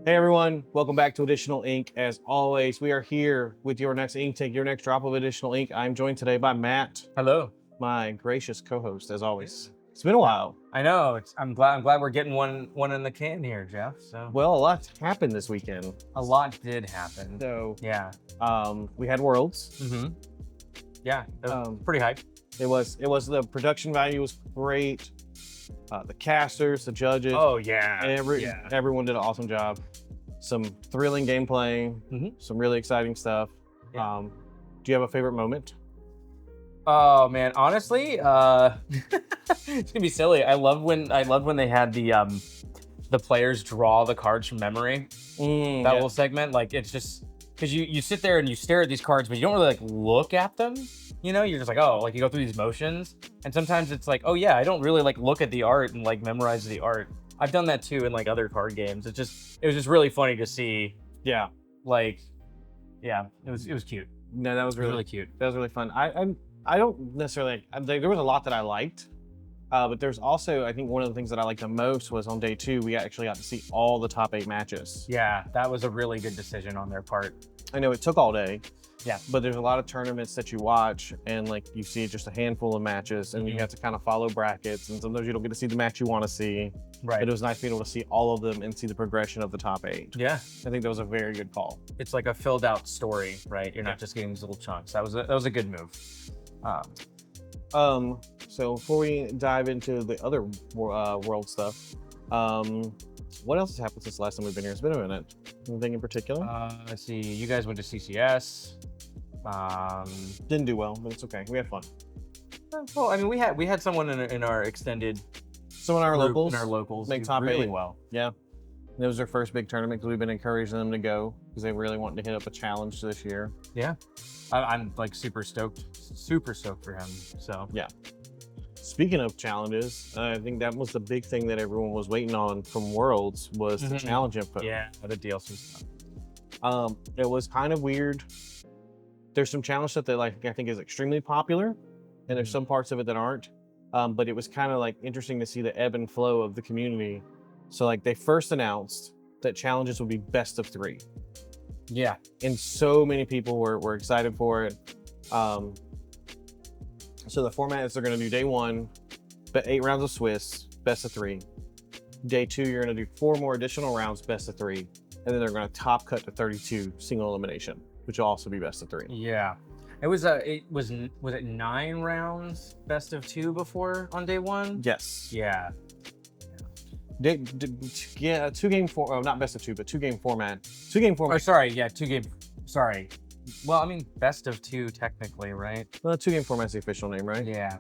Hey everyone, welcome back to Additional Ink. As always, we are here with your next ink take, your next drop of Additional Ink. I'm joined today by Matt, Hello. my gracious co-host, as always. It's been a while. I know. I'm glad we're getting one in the can here, Jeff. So Well, a lot happened this weekend. a lot did happen. So, Yeah. we had Worlds. Mm-hmm. Yeah. It was pretty hype. It was the production value was great. The casters, the judges, Oh yeah. everyone did an awesome job. Some thrilling gameplay, some really exciting stuff. Yeah. Do you have a favorite moment? Oh man, honestly, it's gonna be silly. I loved when they had the players draw the cards from memory. That little segment, like it's just because you sit there and you stare at these cards, but you don't really like look at them. You know, you're just like, oh, like you go through these motions, and sometimes it's like, oh yeah, I don't really like look at the art and like memorize the art. I've done that too in like other card games. It was just really funny to see. Yeah. Like, yeah, it was cute. No, that was Really cute. That was really fun. I don't necessarily there was a lot that I liked, but there's also, I think one of the things that I liked the most was on day 2 we actually got to see all the top 8 matches. Yeah, that was a really good decision on their part. I know it took all day. Yeah. But there's a lot of tournaments that you watch and like you see just a handful of matches and you have to kind of follow brackets and sometimes you don't get to see the match you want to see. Right. But it was nice being able to see all of them and see the progression of the top 8. Yeah. I think that was a very good call. It's like a filled out story, right? You're not just getting these little chunks. That was a good move. So before we dive into the other world stuff, what else has happened since the last time we've been here? It's been a minute. Anything in particular? Let's see. You guys went to CCS. Didn't do well, but it's okay. We had fun. Well, I mean, we had someone in our extended So in our group, locals, in our locals, make do top really 8. well. Yeah. It was their first big tournament because we've been encouraging them to go because they really want to hit up a challenge this year. Yeah. I'm like super stoked for him. So yeah. Speaking of challenges, I think that was the big thing that everyone was waiting on from Worlds was the challenge input. Yeah, the DLC stuff. It was kind of weird. There's some challenge stuff that like I think is extremely popular, and there's some parts of it that aren't. But it was kind of like interesting to see the ebb and flow of the community. So like they first announced that challenges would be best of 3. Yeah. And so many people were excited for it. So the format is they're going to do day 1, but 8 rounds of Swiss, best of 3. Day 2, you're going to do 4 more additional rounds, best of 3. And then they're going to top cut to 32 single elimination, which will also be best of 3. Yeah. Was it 9 rounds best of 2 before on day 1? Yes. Yeah. Yeah, 2 game not best of 2, but 2 game format. 2 game format. Oh, sorry. Yeah, 2 game. Sorry. Well, I mean, best of 2 technically, right? Well, 2 game format's the official name, right? Yeah.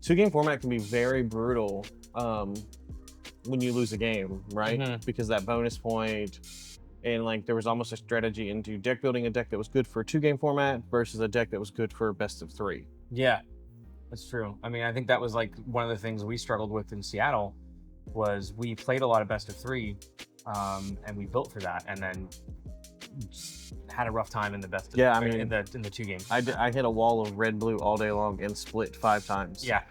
2 game format can be very brutal when you lose a game, right? Because that bonus point, and like there was almost a strategy into deck building a deck that was good for 2 game format versus a deck that was good for best of 3. Yeah, that's true. I mean, I think that was like one of the things we struggled with in Seattle was we played a lot of best of 3 and we built for that and then had a rough time in the best of I mean, in the 2 games. I hit a wall of red blue all day long and split 5 times. Yeah.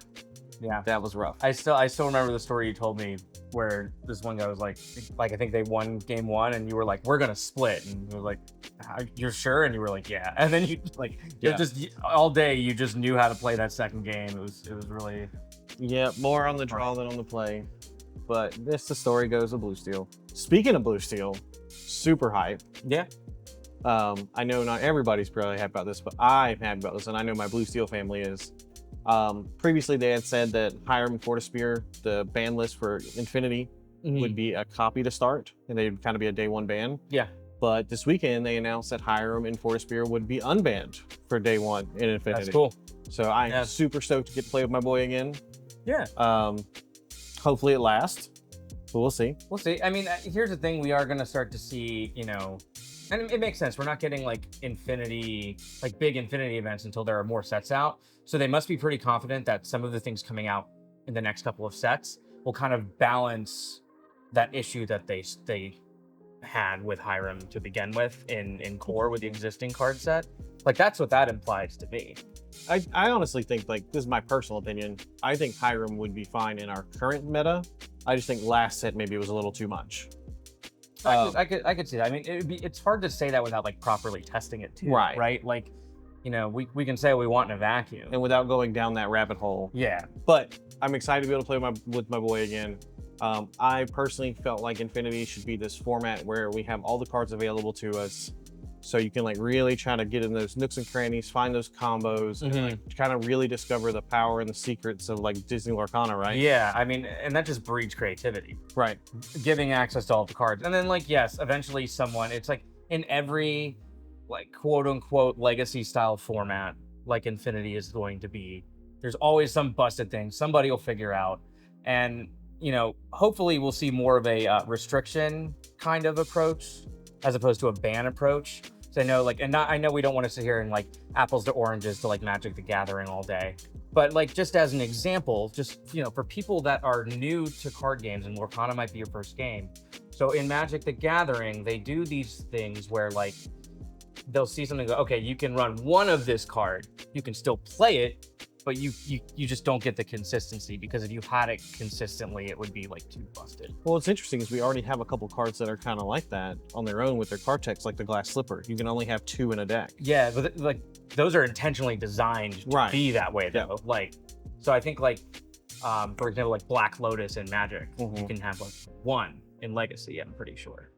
That was rough. I still remember the story you told me where this one guy was like I think they won game 1 and you were like, we're gonna split, and he was like, you're sure? And you were like, yeah. And then you like just all day you just knew how to play that second game. It was really more on the draw than on the play. But this the story goes of Blue Steel. Speaking of Blue Steel, super hype. Yeah. I know not everybody's probably happy about this, but I'm happy about this, and I know my Blue Steel family is. Previously, they had said that Hiram and Fortispear, the ban list for Infinity, would be a copy to start, and they'd kind of be a day 1 ban. Yeah. But this weekend, they announced that Hiram and Fortispear would be unbanned for day 1 in Infinity. That's cool. So I'm super stoked to get to play with my boy again. Yeah. Hopefully it lasts, but we'll see. We'll see. I mean, here's the thing: we are going to start to see, and it makes sense. We're not getting like big Infinity events until there are more sets out. So they must be pretty confident that some of the things coming out in the next couple of sets will kind of balance that issue that they had with Hiram to begin with in core with the existing card set. Like that's what that implies to me. I honestly think, like, this is my personal opinion, I think Hiram would be fine in our current meta. I just think last set maybe was a little too much. I could see that. I mean, it's hard to say that without like properly testing it too. Right. Right. Like, you know, we can say what we want in a vacuum. and without going down that rabbit hole. Yeah. But I'm excited to be able to play with my boy again. I personally felt like Infinity should be this format where we have all the cards available to us, so you can like really try to get in those nooks and crannies, find those combos, and like, kind of really discover the power and the secrets of like Disney Lorcana, right? Yeah. I mean, and that just breeds creativity. Right. Giving access to all the cards, and then like yes, eventually someone. It's like in every like quote unquote legacy style format, like Infinity is going to be. There's always some busted thing somebody will figure out, and you know, hopefully we'll see more of a restriction kind of approach as opposed to a ban approach. So I know, like, and not, I know we don't want to sit here and like apples to oranges to like Magic the Gathering all day, but like just as an example, just you know, for people that are new to card games and Lorcana might be your first game. So in Magic the Gathering, they do these things where like they'll see something, go, okay, you can run one of this card, you can still play it, but you just don't get the consistency, because if you had it consistently, it would be like too busted. Well, what's interesting is we already have a couple cards that are kind of like that on their own with their card text, like the Glass Slipper. You can only have 2 in a deck. Yeah, but like those are intentionally designed to be that way though. Yeah. Like, so I think like, for example, like Black Lotus in Magic, you can have like 1 in Legacy, I'm pretty sure.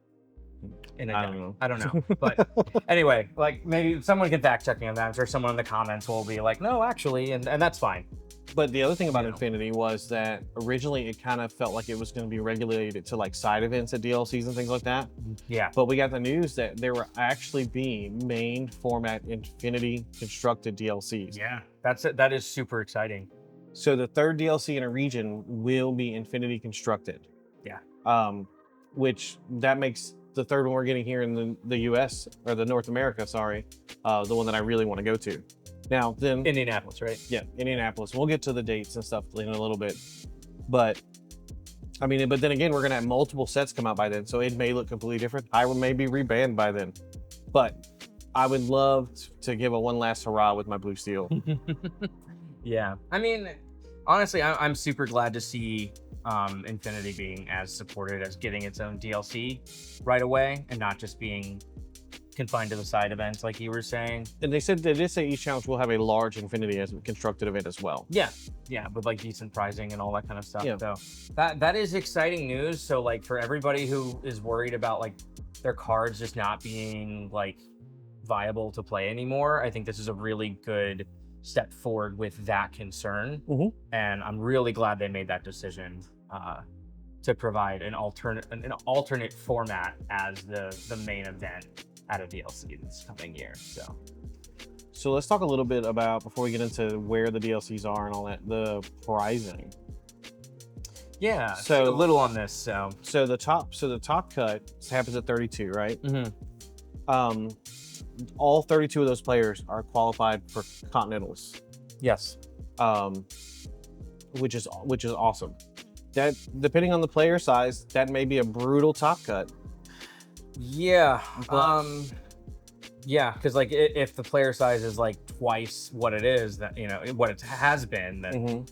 I don't know. But anyway, like maybe someone can fact check me on that. I'm sure someone in the comments will be like, no, actually, and that's fine. But the other thing about Infinity was that originally it kind of felt like it was going to be regulated to like side events at DLCs and things like that. Yeah. But we got the news that there were actually being main format Infinity constructed DLCs. Yeah, that's it. That is super exciting. So the 3rd DLC in a region will be Infinity constructed. Yeah. Which that makes the 3rd one we're getting here in the US, or the North America, sorry, the one that I really want to go to. Now then, Indianapolis, right? Yeah, Indianapolis. We'll get to the dates and stuff in a little bit, but I mean, but then again, we're gonna have multiple sets come out by then, so it may look completely different. I will maybe rebanned by then, but I would love to give a one last hurrah with my blue steel. Yeah, I mean, honestly, I'm super glad to see Infinity being as supported as getting its own DLC right away, and not just being confined to the side events like you were saying. And they did say each challenge will have a large Infinity as a constructed event as well. Yeah, with like decent pricing and all that kind of stuff. Yeah. So that is exciting news. So like for everybody who is worried about like their cards just not being like viable to play anymore, I think this is a really good step forward with that concern. And I'm really glad they made that decision to provide an alternate format as the main event at a DLC this coming year. So let's talk a little bit about, before we get into where the DLCs are and all that, the pricing. Yeah, so a little on this. So the top cut happens at 32, right? All 32 of those players are qualified for Continentals. Yes. Which is awesome. That, depending on the player size, that may be a brutal top cut. Yeah. Yeah, because like if the player size is like twice what it is, that you know what it has been, then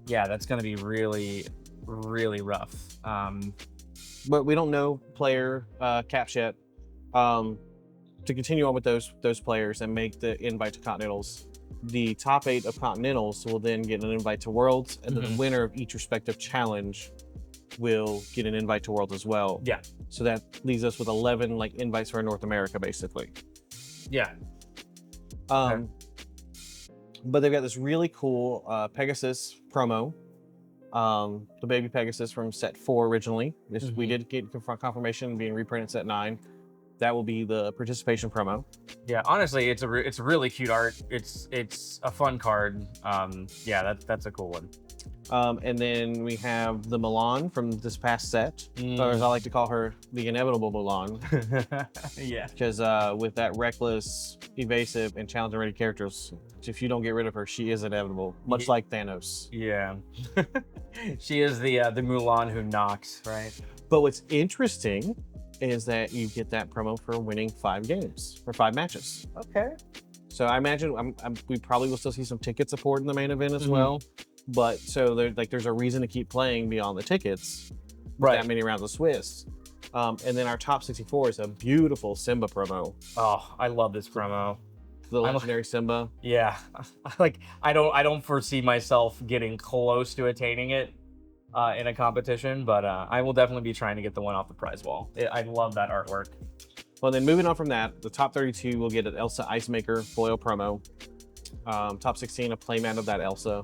yeah, that's going to be really, really rough. But we don't know player caps yet. To continue on with those players and make the invite to Continentals, the top 8 of Continentals will then get an invite to Worlds, and then the winner of each respective challenge will get an invite to Worlds as well. Yeah. So that leaves us with 11 like invites for North America, basically. Yeah. But they've got this really cool Pegasus promo. The baby Pegasus from set 4 originally. We did get confirmation being reprinted set 9. That will be the participation promo. Yeah, honestly, it's a really cute art. It's a fun card. Yeah, that's a cool one. And then we have the Milan from this past set, or as I like to call her, the inevitable Milan. Yeah. Because with that reckless, evasive, and challenge-ready characters, if you don't get rid of her, she is inevitable, much like Thanos. Yeah. She is the Mulan who knocks, right? But what's interesting is that you get that promo for winning 5 games, or 5 matches. Okay. So I imagine we probably will still see some ticket support in the main event as well. But so there's a reason to keep playing beyond the tickets. Right. That many rounds of Swiss. And then our top 64 is a beautiful Simba promo. Oh, I love this promo. The legendary Simba. Yeah, like I don't foresee myself getting close to attaining it in a competition, but I will definitely be trying to get the one off the prize wall. I love that artwork. Well, then moving on from that, the top 32 will get an Elsa Ice Maker foil promo. Top 16, a playmat of that Elsa.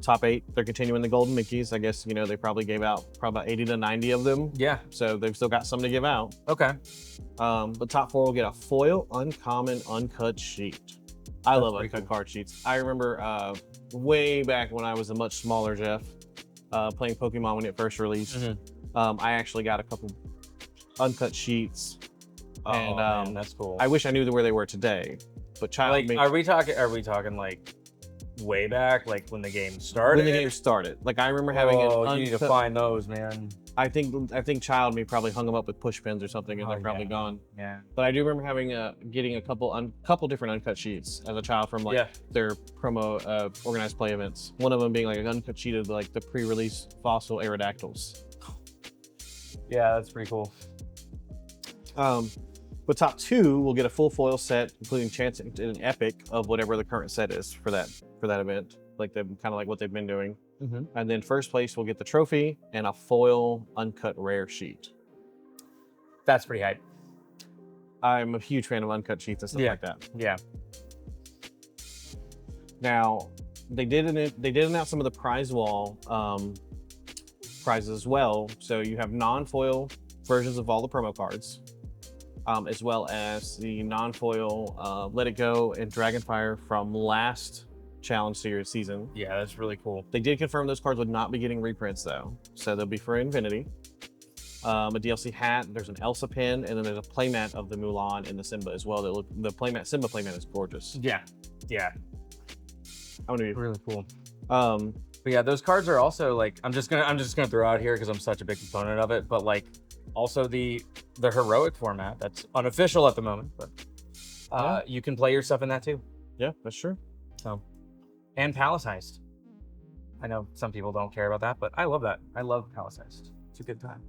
Top 8, they're continuing the golden Mickeys. I guess, you know, they probably gave out probably 80 to 90 of them. Yeah. So they've still got some to give out. Okay. But top 4 will get a foil uncommon uncut sheet. I love uncut card sheets. I remember way back when I was a much smaller Jeff, playing Pokemon when it first released. I actually got a couple uncut sheets. And man, that's cool. I wish I knew where they were today. But child, like, are we talking like way back, like when the game started? When the game started, like I remember having you need to find those, man. I think Child Me probably hung them up with push pins or something, and they're probably gone. Yeah. But I do remember having getting a couple different uncut sheets as a child from like their promo organized play events. One of them being like an uncut sheet of like the pre-release fossil Aerodactyls. Yeah, that's pretty cool. But top 2 will get a full foil set, including chance and an epic of whatever the current set is for that event, like kind of like what they've been doing. And then first place will get the trophy and a foil uncut rare sheet. That's pretty hype. I'm a huge fan of uncut sheets and stuff like that. Yeah. Now they did announce some of the prize wall prizes as well. So you have non-foil versions of all the promo cards. As well as the non-foil Let It Go and Dragonfire from last Challenge Series season. Yeah, that's really cool. They did confirm those cards would not be getting reprints though, so they'll be for Infinity. A DLC hat, there's an Elsa pin, and then there's a playmat of the Mulan and the Simba as well. The Simba playmat is gorgeous. Yeah. I want to be really cool. But yeah, those cards are also like I'm just gonna throw out here because I'm such a big component of it, but like also the heroic format that's unofficial at the moment, but you can play your stuff in that too. Yeah, that's true. So, and Palace Heist. I know some people don't care about that, but I love that. I love Palace Heist. It's a good time.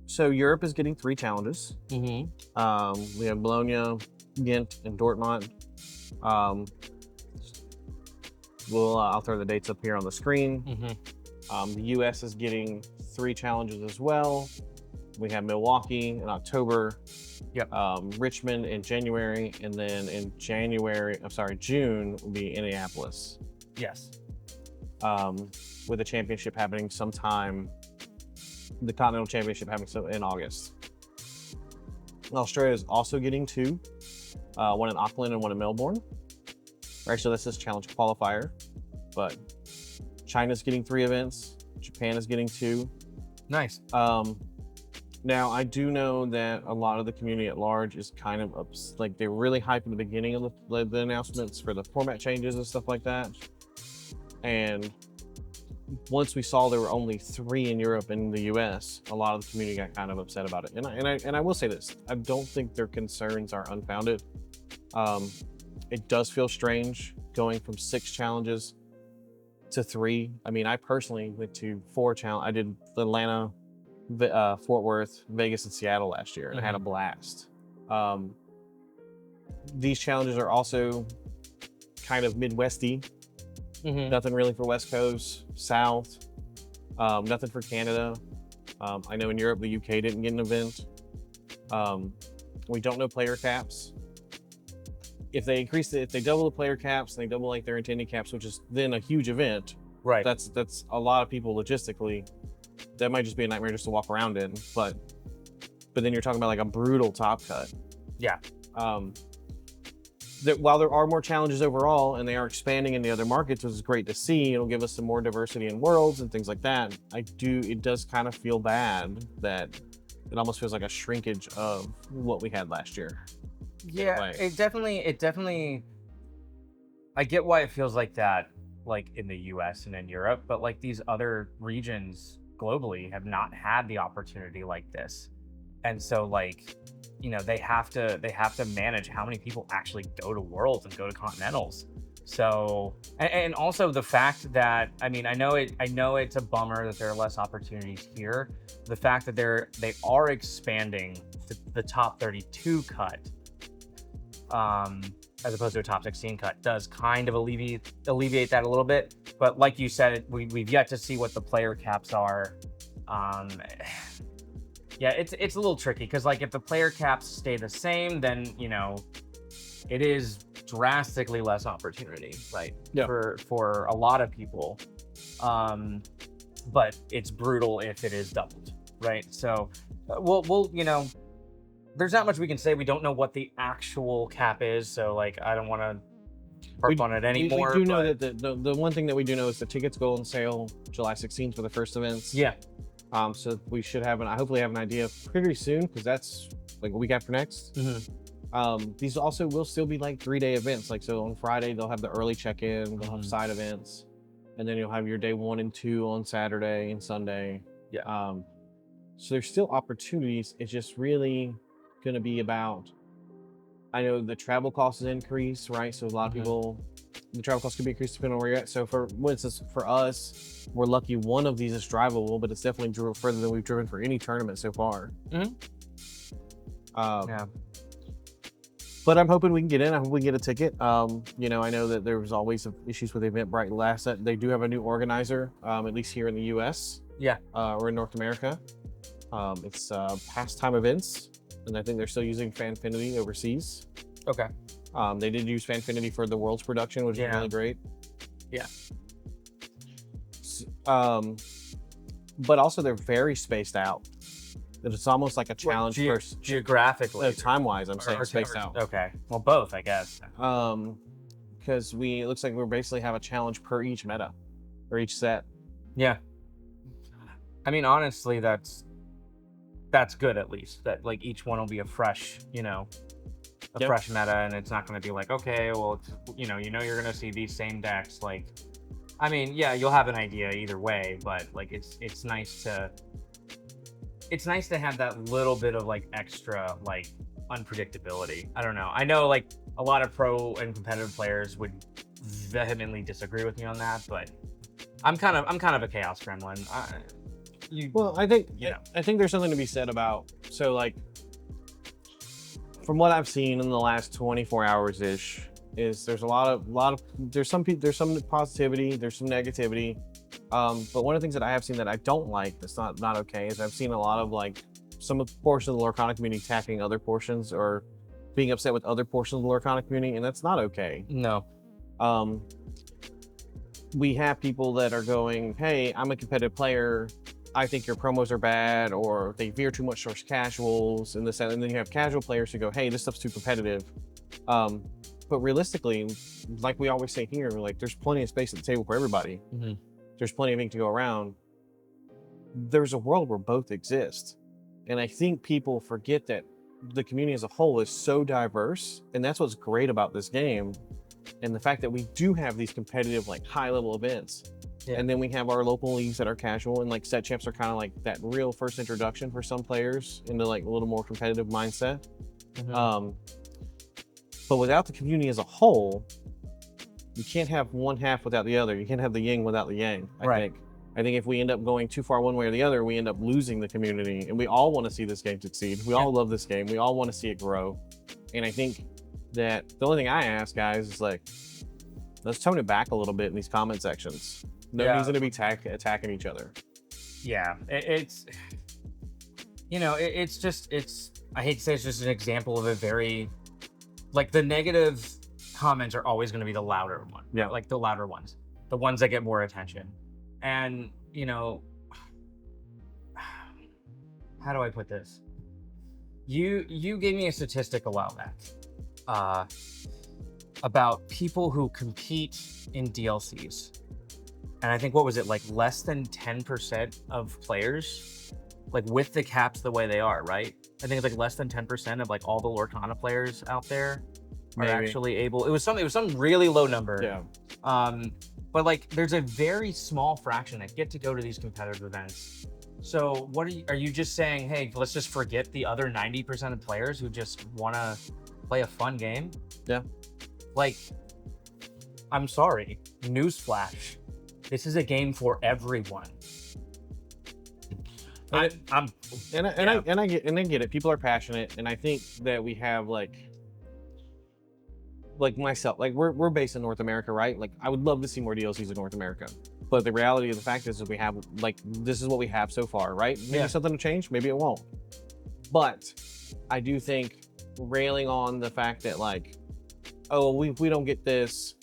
So Europe is getting 3 challenges. We have Bologna, Ghent, and Dortmund. I'll throw the dates up here on the screen. The US is getting 3 challenges as well. We have Milwaukee in October, Richmond in January, and then in June will be Indianapolis. Yes. With the championship happening sometime, the Continental Championship happening in August. Australia is also getting 2, one in Auckland and one in Melbourne. Actually, that's this challenge qualifier, but China's getting 3 events. Japan is getting 2. Nice. Now, I do know that a lot of the community at large is kind of like they're really hyped in the beginning of the announcements for the format changes and stuff like that. And once we saw there were only 3 in Europe and the US, a lot of the community got kind of upset about it. And I will say this, I don't think their concerns are unfounded. It does feel strange going from 6 challenges to 3. I mean, I personally went to 4 challenges. I did Atlanta, Fort Worth, Vegas, and Seattle last year, and I had a blast. These challenges are also kind of Midwesty. Nothing really for West Coast, South, nothing for Canada. I know in Europe, the UK didn't get an event. We don't know player caps. If they double the player caps and they double like their attendee caps, which is then a huge event, right? That's a lot of people logistically. That might just be a nightmare just to walk around in, but then you're talking about like a brutal top cut. Yeah. That while there are more challenges overall and they are expanding in the other markets, which is great to see, it'll give us some more diversity in worlds and things like that. It does kind of feel bad that it almost feels like a shrinkage of what we had last year. Yeah, it definitely, I get why it feels like that, like in the US and in Europe, but like these other regions globally have not had the opportunity like this. And so like, you know, they have to manage how many people actually go to Worlds and go to Continentals. So, and also the fact that, I mean, I know it's a bummer that there are less opportunities here. The fact that they are expanding the top 32 cut, as opposed to a top 16 cut, does kind of alleviate that a little bit. But like you said, we've yet to see what the player caps are. Yeah, it's a little tricky because, like, if the player caps stay the same, then it is drastically less opportunity, right? Yeah. For a lot of people. But it's brutal if it is doubled, right? So we'll there's not much we can say. We don't know what the actual cap is, so like I don't want to harp on it anymore. We do know that the one thing that we do know is the tickets go on sale July 16th for the first events. Yeah. So we should hopefully have an idea pretty soon, because that's like a week after next. These also will still be like 3-day events. Like, so on Friday they'll have the early check-in, they'll have side events, and then you'll have your day 1 and 2 on Saturday and Sunday. Yeah. So there's still opportunities. It's just really going to be about, I know the travel costs increase, right? So a lot of people, the travel costs could be increased depending on where you're at. So for instance, for us, we're lucky one of these is drivable, but it's definitely further than we've driven for any tournament so far. Yeah. But I'm hoping we can get in. I hope we get a ticket. I know that there was always issues with Eventbrite last set. They do have a new organizer, at least here in the US. Yeah. Or in North America. It's Pastime Events, and I think they're still using Fanfinity overseas. Okay. They did use Fanfinity for the World's production, which is really great. Yeah. But also they're very spaced out. It's almost like a challenge geographically. Time-wise, I'm saying spaced out. Okay. Well, both, I guess. Because it looks like we basically have a challenge per each meta, or each set. Yeah. I mean, honestly, that's good, at least. That like each one will be a fresh, fresh meta, and it's not going to be like, okay, well, it's, you're going to see these same decks. Like, I mean, yeah, you'll have an idea either way, but like it's nice to have that little bit of like extra like unpredictability. I don't know. I know like a lot of pro and competitive players would vehemently disagree with me on that, but I'm kind of a chaos gremlin. I think there's something to be said about, so like from what I've seen in the last 24 hours ish, is there's there's some positivity, there's some negativity. But one of the things that I have seen that I don't like, that's not okay, is I've seen a lot of like some portions of the Lorcana community attacking other portions or being upset with other portions of the Lorcana community, and that's not okay. No. We have people that are going, hey, I'm a competitive player, I think your promos are bad, or they veer too much towards casuals and this, and then you have casual players who go, hey, this stuff's too competitive. But realistically, like we always say here, like there's plenty of space at the table for everybody. There's plenty of ink to go around. There's a world where both exist. And I think people forget that the community as a whole is so diverse, and that's what's great about this game. And the fact that we do have these competitive, like high-level events. Yeah. And then we have our local leagues that are casual, and like set champs are kind of like that real first introduction for some players into like a little more competitive mindset. But without the community as a whole, you can't have one half without the other. You can't have the yin without the yang, I think if we end up going too far one way or the other, we end up losing the community. And we all want to see this game succeed. We all love this game. We all want to see it grow. And I think that the only thing I ask guys is like, let's tone it back a little bit in these comment sections. No reason to be attacking each other. Yeah, it's I hate to say it's just an example of a very, like the negative comments are always going to be the louder one. Yeah, like the louder ones, the ones that get more attention. And how do I put this? You gave me a statistic a while back about people who compete in DLCs, and I think what was it, like less than 10% of players, like with the caps the way they are, right? I think it's like less than 10% of like all the Lorcana players out there are actually able. It was some really low number. Yeah. But like there's a very small fraction that get to go to these competitive events. So what are you just saying, hey, let's just forget the other 90% of players who just want to play a fun game? Yeah. Like, I'm sorry, newsflash. This is a game for everyone. I get it. People are passionate, and I think that we have like myself, like we're based in North America, right? Like I would love to see more DLCs in North America, but the reality of the fact is that we have like this is what we have so far, right? Maybe something will change, maybe it won't. But I do think railing on the fact that like, oh, we don't get this,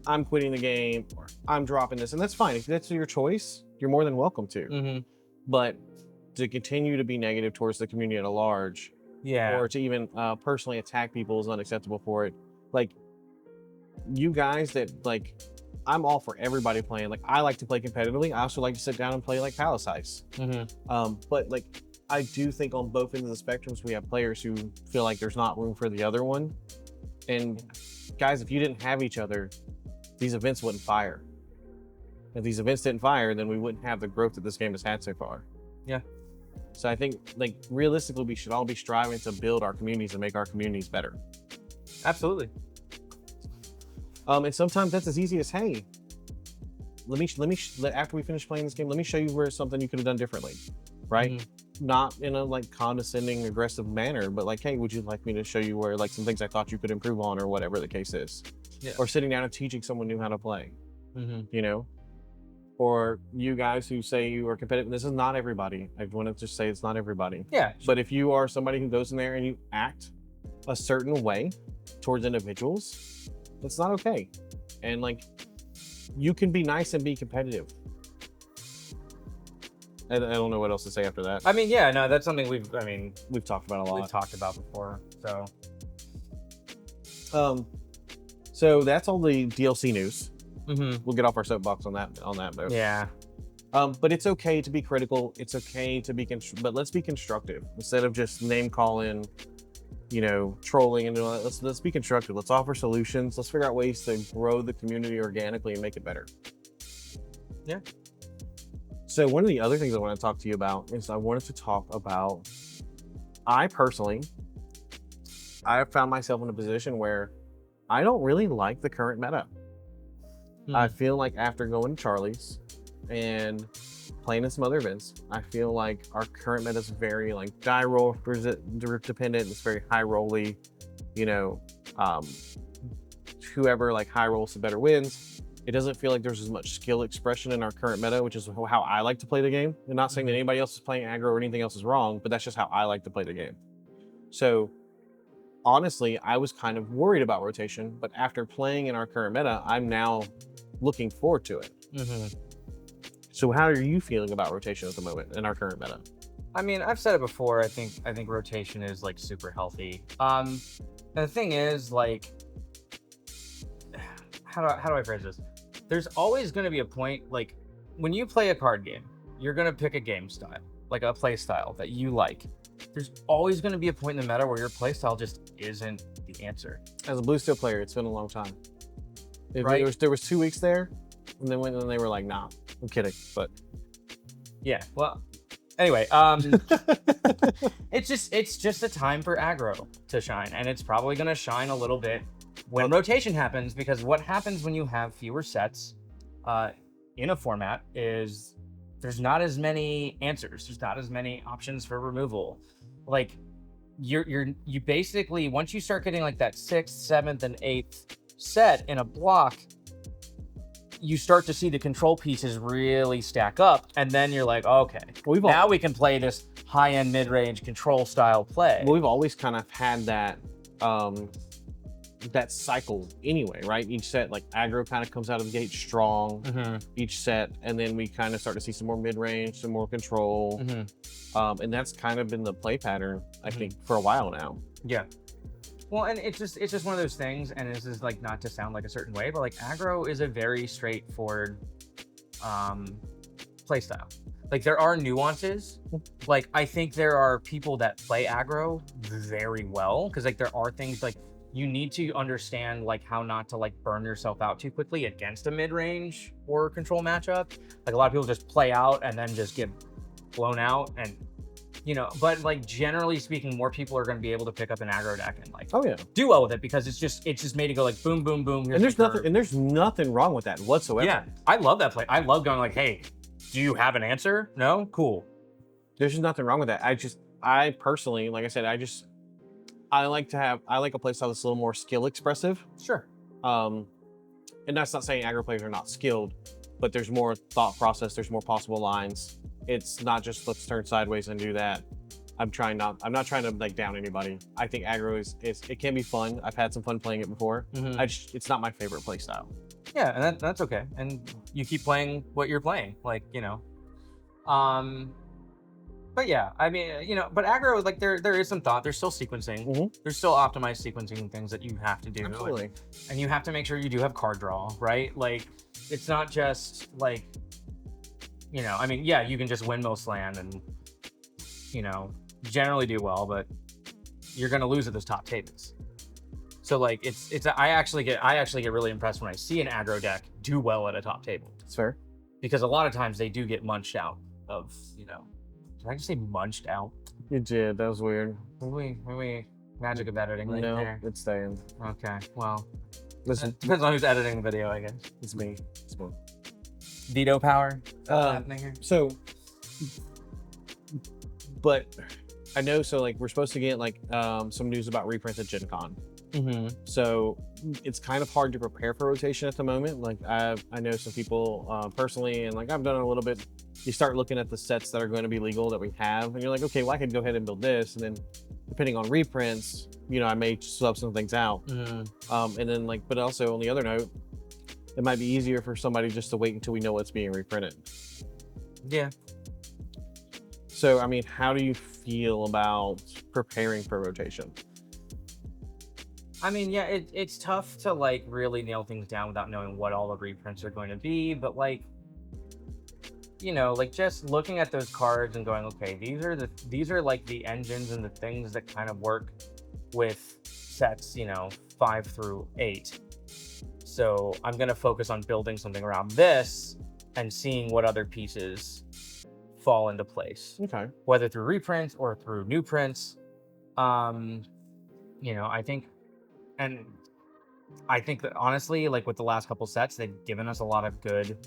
I'm quitting the game, or I'm dropping this, and that's fine. If that's your choice, you're more than welcome to. But to continue to be negative towards the community at large, or to even personally attack people is unacceptable for it. Like, you guys that, like, I'm all for everybody playing. Like, I like to play competitively. I also like to sit down and play, like, Palace Ice. But, like, I do think on both ends of the spectrums, we have players who feel like there's not room for the other one. And, guys, if you didn't have each other, these events wouldn't fire. If these events didn't fire, then we wouldn't have the growth that this game has had so far. So I think, like, realistically, we should all be striving to build our communities and make our communities better. Absolutely. And sometimes that's as easy as, hey, after we finish playing this game, let me show you where something you could have done differently, right? Not in a like condescending, aggressive manner, but like, hey, would you like me to show you where like some things I thought you could improve on, or whatever the case is, or sitting down and teaching someone new how to play, you know, or you guys who say you are competitive. This is not everybody. I want to just say it's not everybody. But if you are somebody who goes in there and you act a certain way towards individuals, it's not okay. And like, you can be nice and be competitive. I don't know what else to say after that. I mean, yeah, no, that's something we've talked about a lot. We've talked about before. So that's all the DLC news. We'll get off our soapbox on that note. Yeah. But it's okay to be critical. It's okay to be, but let's be constructive instead of just name calling, you know, trolling and all that. Let's be constructive. Let's offer solutions. Let's figure out ways to grow the community organically and make it better. Yeah. So one of the other things I want to talk to you about is I wanted to talk about, I personally, I found myself in a position where I don't really like the current meta. I feel like after going to Charlie's and playing in some other events, I feel like our current meta is very like die roll dependent. It's very high rolly, you know, whoever like high rolls the better wins. It doesn't feel like there's as much skill expression in our current meta, which is how I like to play the game. I'm not saying that anybody else is playing aggro or anything else is wrong, but that's just how I like to play the game. So honestly, I was kind of worried about rotation, but after playing in our current meta, I'm now looking forward to it. So how are you feeling about rotation at the moment in our current meta? I mean, I've said it before. I think rotation is like super healthy. And the thing is, like, how do I phrase this? There's always going to be a point, like, when you play a card game, you're going to pick a game style, like a play style that you like. There's always going to be a point in the meta where your play style just isn't the answer. As a Bluesteel player, it's been a long time. Right? There was 2 weeks there, and then they were like, nah, I'm kidding, but yeah. Well, anyway, it's just a time for aggro to shine, and it's probably going to shine a little bit when rotation happens, because what happens when you have fewer sets in a format is there's not as many answers. There's not as many options for removal. Like, you basically, once you start getting like that 6th, 7th, and 8th set in a block, you start to see the control pieces really stack up, and then you're like, okay, now we can play this high-end mid-range control style play. Well, we've always kind of had that that cycle anyway, right? Each set, like aggro kind of comes out of the gate strong, each set, and then we kind of start to see some more mid-range, some more control, and that's kind of been the play pattern, I think, for a while now. Yeah. Well, and it's just one of those things, and this is like not to sound like a certain way, but like aggro is a very straightforward play style. Like, there are nuances. Like, I think there are people that play aggro very well, because like there are things like you need to understand like how not to like burn yourself out too quickly against a mid-range or control matchup. Like, a lot of people just play out and then just get blown out, and you know, but like generally speaking, more people are going to be able to pick up an aggro deck and like Oh yeah, do well with it because it's just made to go like boom, boom, boom. and there's nothing wrong with that whatsoever. Yeah, I love that play. I love going like, hey, do you have an answer? No, cool. There's just nothing wrong with that. I personally, like I said, I like a playstyle that's a little more skill expressive. Sure. And that's not saying aggro players are not skilled, but there's more thought process. There's more possible lines. It's not just let's turn sideways and do that. I'm not trying to like down anybody. I think aggro it can be fun. I've had some fun playing it before. It's not my favorite play style. Yeah, and that's okay. And you keep playing what you're playing, like, you know. But yeah, I mean, you know, but aggro, like there is some thought. There's still sequencing. There's still optimized sequencing things that you have to do. Absolutely. And you have to make sure you do have card draw, right? Like, it's not just like, you know, I mean, yeah, you can just win most land and, you know, generally do well, but you're gonna lose at those top tables. So like, I actually get really impressed when I see an aggro deck do well at a top table. It's fair. Because a lot of times they do get munched out of, you know. Did I just say munched out? You did. That was weird. Maybe magic of editing right there. No, it's staying. Okay, well, Listen, depends on who's editing the video, I guess. it's me. It's me. Veto power. Happening here. So, but I know. So like, we're supposed to get like some news about reprints at Gen Con. So it's kind of hard to prepare for rotation at the moment. Like I know some people personally, and like I've done it a little bit. You start looking at the sets that are going to be legal that we have, and you're like, okay, well I could go ahead and build this, and then depending on reprints, you know, I may sub some things out. And then like, but also on the other note, it might be easier for somebody just to wait until we know what's being reprinted. Yeah. So I mean, how do you feel about preparing for rotation? I mean, yeah, it's tough to like really nail things down without knowing what all the reprints are going to be, but like, you know, like just looking at those cards and going, okay, these are like the engines and the things that kind of work with sets, you know, 5 through 8. So I'm gonna focus on building something around this and seeing what other pieces fall into place. Okay. Whether through reprints or through new prints. You know, I think that honestly, like with the last couple sets, they've given us a lot of good,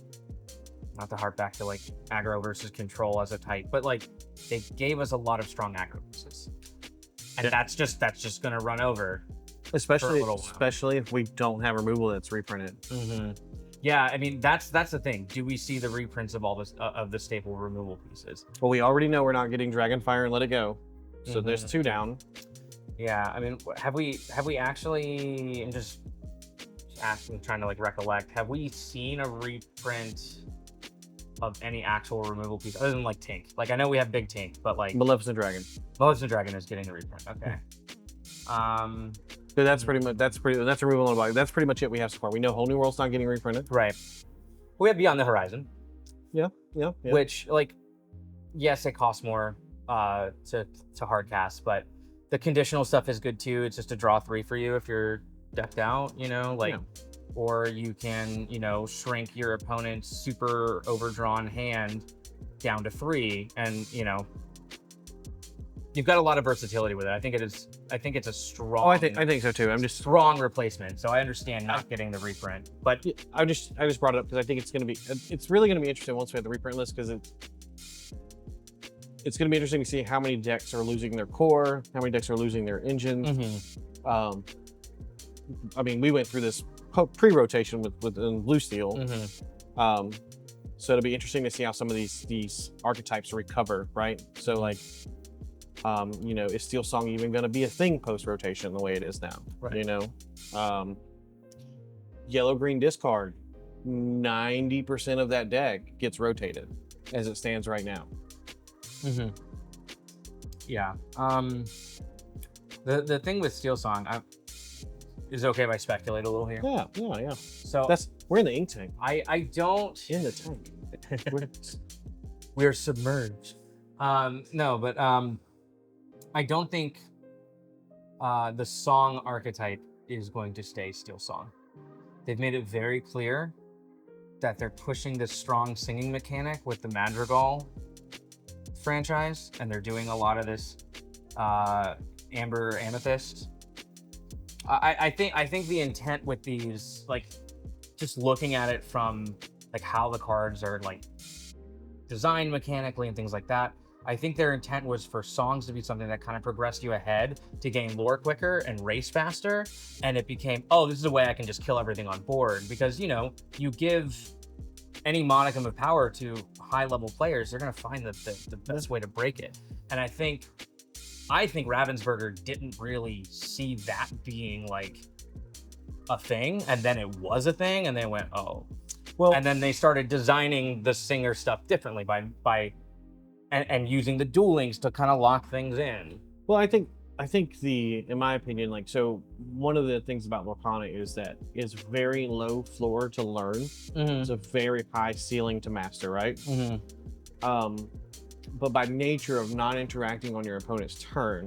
not to harp back to like aggro versus control as a type, but like they gave us a lot of strong aggro pieces. And that's just gonna run over. Especially if we don't have removal that's reprinted. Yeah, I mean that's the thing. Do we see the reprints of all this of the staple removal pieces? Well, we already know we're not getting Dragonfire and Let It Go, so there's 2 down. Yeah, I mean, have we actually? I'm just asking, trying to like recollect. Have we seen a reprint of any actual removal piece other than like Tink? Like I know we have Big Tink, but like Maleficent Dragon. Maleficent Dragon is getting a reprint. Okay. So that's removal on the body. That's pretty much it we have so far. We know Whole New World's not getting reprinted. Right. We have Beyond the Horizon. Yeah. Which like, yes, it costs more to hardcast, but the conditional stuff is good too. It's just a draw 3 for you if you're decked out, you know, like, or you can, you know, shrink your opponent's super overdrawn hand down to 3, and you know, you've got a lot of versatility with it. I think it's a strong. Oh, I think so too. I'm just strong replacement. So I understand not getting the reprint, but I just brought it up because I think it's really going to be interesting once we have the reprint list, because it's going to be interesting to see how many decks are losing their core, how many decks are losing their engines. I mean, we went through this pre-rotation with Blue Steel. So it'll be interesting to see how some of these archetypes recover, right? So like, you know, is Steel Song even going to be a thing post-rotation the way it is now? Right. You know, yellow-green discard, 90% of that deck gets rotated as it stands right now. Yeah. The thing with Steel Song, is it okay if I speculate a little here? Yeah. So we're in the ink tank. I don't in the tank. We're submerged. No, but I don't think the song archetype is going to stay Steel Song. They've made it very clear that they're pushing this strong singing mechanic with the Madrigal franchise, and they're doing a lot of this Amber Amethyst. I think the intent with these, like, just looking at it from like how the cards are like designed mechanically and things like that, I think their intent was for songs to be something that kind of progressed you ahead to gain lore quicker and race faster. And it became, oh, this is a way I can just kill everything on board. Because, you know, you give any modicum of power to high level players, they're going to find the best way to break it. And I think Ravensburger didn't really see that being like a thing. And then it was a thing. And they went, oh, well, and then they started designing the Singer stuff differently and using the duel links to kind of lock things in. Well, I think in my opinion, like, so one of the things about Lorcana is that it's very low floor to learn. It's a very high ceiling to master, right? But by nature of not interacting on your opponent's turn,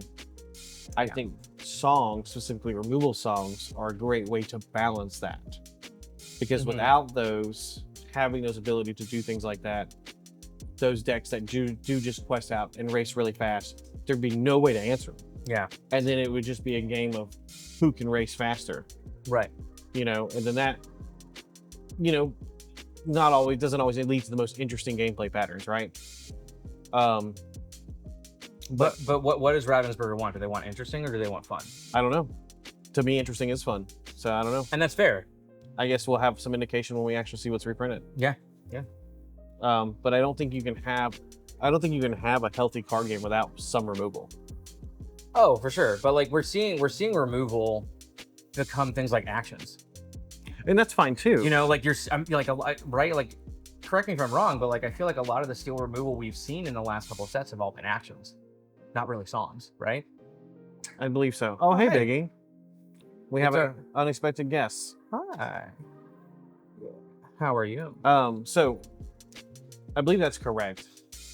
I think songs, specifically removal songs, are a great way to balance that. Because without those, having those ability to do things like that, those decks that do just quest out and race really fast, there'd be no way to answer them. Yeah. And then it would just be a game of who can race faster. Right. You know, and then that, you know, doesn't always lead to the most interesting gameplay patterns, right? But what does Ravensburger want? Do they want interesting or do they want fun? I don't know. To me, interesting is fun. So I don't know. And that's fair. I guess we'll have some indication when we actually see what's reprinted. Yeah. Yeah. But I don't think you can have a healthy card game without some removal. Oh, for sure. But like we're seeing removal become things like actions. And that's fine too. You know, like right? Like, correct me if I'm wrong, but like I feel like a lot of the steel removal we've seen in the last couple of sets have all been actions, not really songs, right? I believe so. Oh, hey, Hey. Biggie. We have an unexpected guest. Hi. How are you? So I believe that's correct,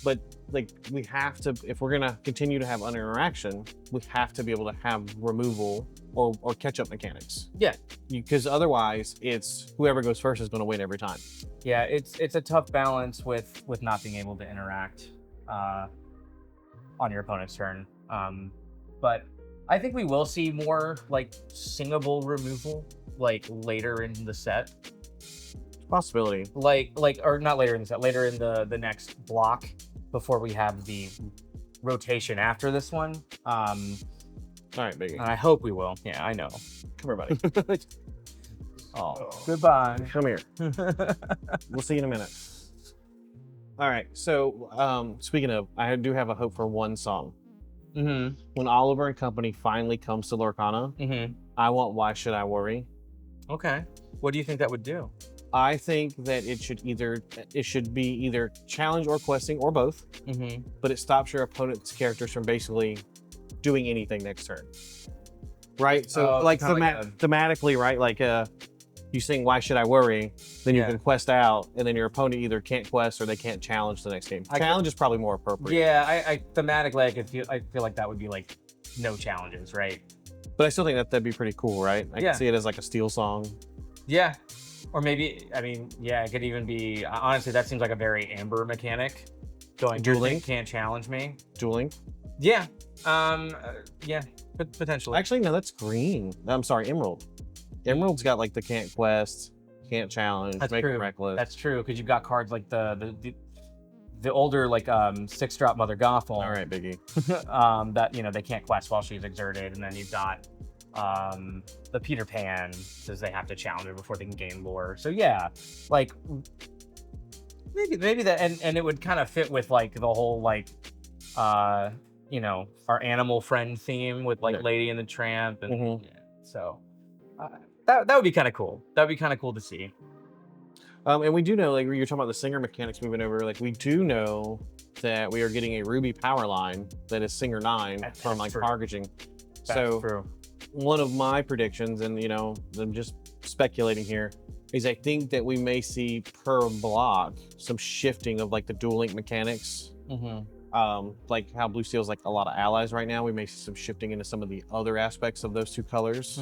but like we have to, if we're gonna continue to have interaction, we have to be able to have removal or catch up mechanics. Yeah. Because otherwise, it's whoever goes first is going to win every time. Yeah, it's a tough balance with not being able to interact on your opponent's turn. But I think we will see more like singable removal like later in the set. Possibility. Or not later in the set, later in the next block before we have the rotation after this one. All right, Biggie. And I hope we will. Yeah, I know. Come here, buddy. Oh, goodbye. Come here. We'll see you in a minute. All right. So, speaking of, I do have a hope for one song. When Oliver and Company finally comes to Lorcana, I want Why Should I Worry? Okay. What do you think that would do? I think that it should be either challenge or questing or both, but it stops your opponent's characters from basically doing anything next turn. Right? So thematically, right? Like you sing Why Should I Worry, then you can quest out, and then your opponent either can't quest or they can't challenge the next game. Challenge is probably more appropriate. Yeah, I thematically I feel like that would be like no challenges, right? But I still think that'd be pretty cool, right? I can see it as like a steel song. Yeah. Or maybe, I mean, yeah, it could even be, honestly, that seems like a very Amber mechanic. Going, Dueling? Can't challenge me. Dueling? Yeah. Yeah, potentially. Actually, no, that's green. I'm sorry, Emerald. Emerald's got like the can't quest, can't challenge, That's make true. it reckless. That's true, because you've got cards like the older, like, 6-drop Mother Gothel. All right, Biggie. That, you know, they can't quest while she's exerted, and then you've got the Peter Pan says they have to challenge her before they can gain lore. So yeah, like maybe that, and it would kind of fit with like the whole like you know, our animal friend theme with like Lady and the Tramp, and so that would be kind of cool. That would be kind of cool to see. And we do know, like you're talking about the Singer mechanics moving over, like we do know that we are getting a Ruby power line that is Singer 9 from like packaging. So true. One of my predictions, and you know, I'm just speculating here, is I think that we may see per block some shifting of like the dual link mechanics. Like how Blue Steel's like a lot of allies right now. We may see some shifting into some of the other aspects of those two colors.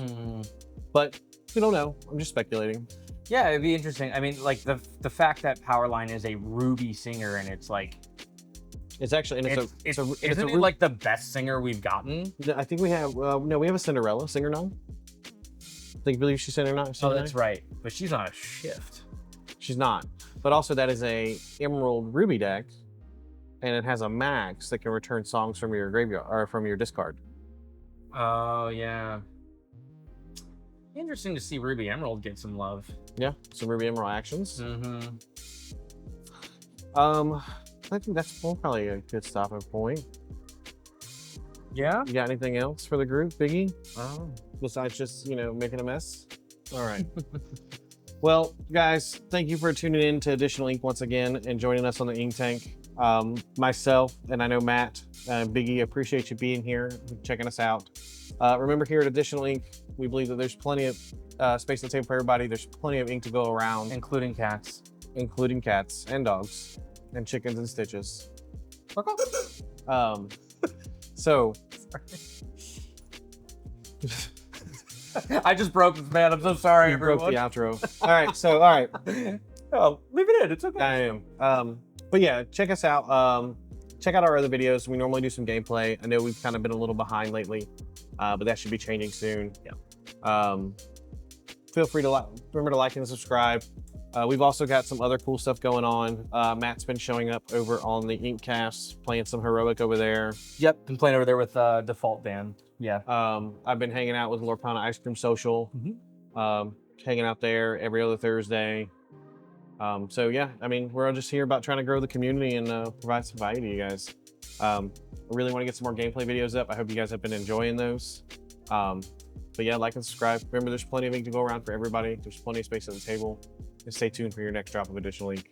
But we don't know. I'm just speculating. Yeah, it'd be interesting. I mean, like the fact that Powerline is a Ruby Singer and it's like It's actually, and Isn't it like the best singer we've gotten? I think we have, no, we have a Cinderella, singer 9. I believe she's singer 9. Oh, that's right. But she's on a shift. She's not. But also that is a Emerald Ruby deck, and it has a max that can return songs from your graveyard, or from your discard. Oh, yeah. Interesting to see Ruby Emerald get some love. Yeah, some Ruby Emerald actions. Mm-hmm. I think that's probably a good stopping point. Yeah? You got anything else for the group, Biggie? Oh. Besides just, making a mess? All right. Well, guys, thank you for tuning in to Additional Ink once again and joining us on the Ink Tank. Myself, and I know Matt, Biggie, appreciate you being here, checking us out. Remember, here at Additional Ink, we believe that there's plenty of space on the table for everybody. There's plenty of ink to go around. Including cats. Including cats and dogs and chickens and stitches. So... I just broke this, man. I'm so sorry, everyone. Broke the outro. All right. Oh, leave it in. It's okay. I am. But yeah, check us out. Check out our other videos. We normally do some gameplay. I know we've kind of been a little behind lately, but that should be changing soon. Yeah. Feel free to remember to like and subscribe. We've also got some other cool stuff going on. Matt's been showing up over on the Inkcast, playing some Heroic over there. Yep, been playing over there with Default Dan. Yeah. I've been hanging out with Lorcana Ice Cream Social, hanging out there every other Thursday. So yeah, I mean, we're all just here about trying to grow the community and provide some value to you guys. I really want to get some more gameplay videos up. I hope you guys have been enjoying those. But yeah, like and subscribe. Remember, there's plenty of ink to go around for everybody. There's plenty of space at the table. And stay tuned for your next drop of Additional Ink.